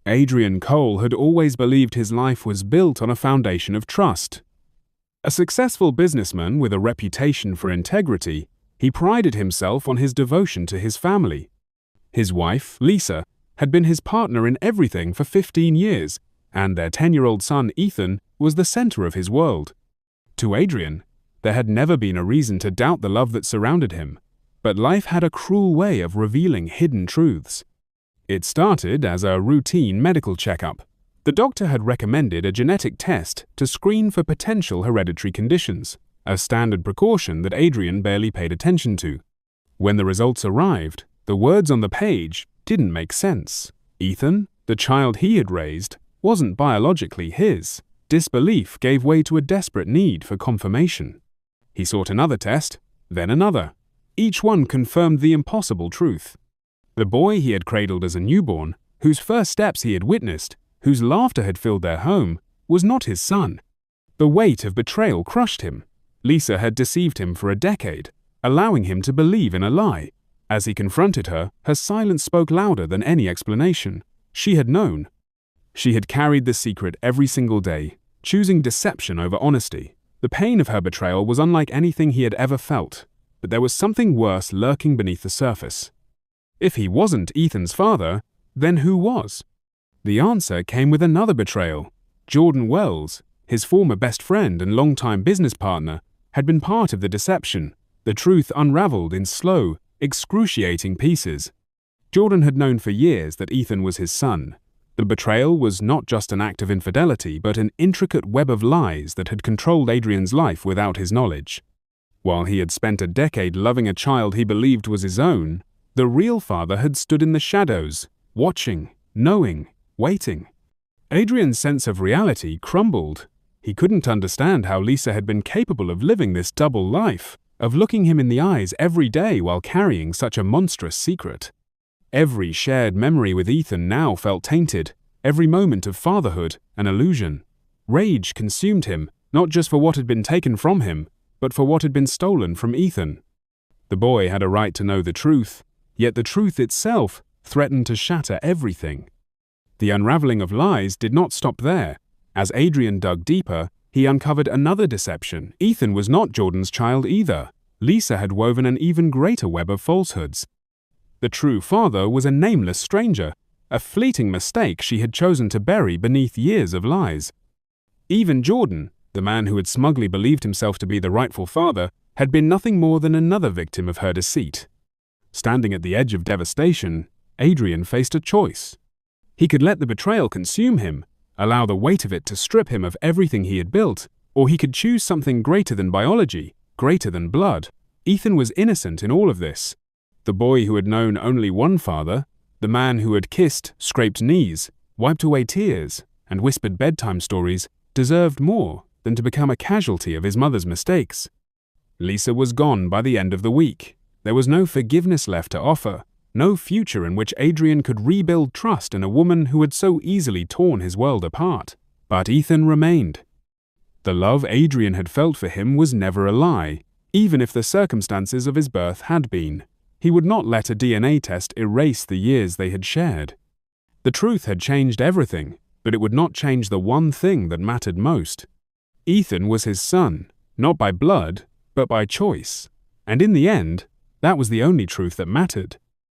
Adrian Cole had always believed his life was built on a foundation of trust. A successful businessman with a reputation for integrity, he prided himself on his devotion to his family. His wife, Lisa, had been his partner in everything for 15 years, and their 10-year-old son, Ethan, was the center of his world. To Adrian, there had never been a reason to doubt the love that surrounded him, but life had a cruel way of revealing hidden truths. It started as a routine medical checkup. The doctor had recommended a genetic test to screen for potential hereditary conditions, a standard precaution that Adrian barely paid attention to. When the results arrived, the words on the page didn't make sense. Ethan, the child he had raised, wasn't biologically his. Disbelief gave way to a desperate need for confirmation. He sought another test, then another. Each one confirmed the impossible truth. The boy he had cradled as a newborn, whose first steps he had witnessed, whose laughter had filled their home, was not his son. The weight of betrayal crushed him. Lisa had deceived him for a decade, allowing him to believe in a lie. As he confronted her, her silence spoke louder than any explanation. She had known. She had carried the secret every single day, choosing deception over honesty. The pain of her betrayal was unlike anything he had ever felt, but there was something worse lurking beneath the surface. If he wasn't Ethan's father, then who was? The answer came with another betrayal. Jordan Wells, his former best friend and longtime business partner, had been part of the deception. The truth unraveled in slow, excruciating pieces. Jordan had known for years that Ethan was his son. The betrayal was not just an act of infidelity, but an intricate web of lies that had controlled Adrian's life without his knowledge. While he had spent a decade loving a child he believed was his own, the real father had stood in the shadows, watching, knowing, waiting. Adrian's sense of reality crumbled. He couldn't understand how Lisa had been capable of living this double life, of looking him in the eyes every day while carrying such a monstrous secret. Every shared memory with Ethan now felt tainted, every moment of fatherhood an illusion. Rage consumed him, not just for what had been taken from him, but for what had been stolen from Ethan. The boy had a right to know the truth, yet the truth itself threatened to shatter everything. The unraveling of lies did not stop there. As Adrian dug deeper, he uncovered another deception. Ethan was not Jordan's child either. Lisa had woven an even greater web of falsehoods. The true father was a nameless stranger, a fleeting mistake she had chosen to bury beneath years of lies. Even Jordan, the man who had smugly believed himself to be the rightful father, had been nothing more than another victim of her deceit. Standing at the edge of devastation, Adrian faced a choice. He could let the betrayal consume him, allow the weight of it to strip him of everything he had built, or he could choose something greater than biology, greater than blood. Ethan was innocent in all of this. The boy who had known only one father, the man who had kissed, scraped knees, wiped away tears, and whispered bedtime stories, deserved more than to become a casualty of his mother's mistakes. Lisa was gone by the end of the week. There was no forgiveness left to offer, no future in which Adrian could rebuild trust in a woman who had so easily torn his world apart. But Ethan remained. The love Adrian had felt for him was never a lie, even if the circumstances of his birth had been. He would not let a DNA test erase the years they had shared. The truth had changed everything, but it would not change the one thing that mattered most. Ethan was his son, not by blood, but by choice. And in the end, that was the only truth that mattered.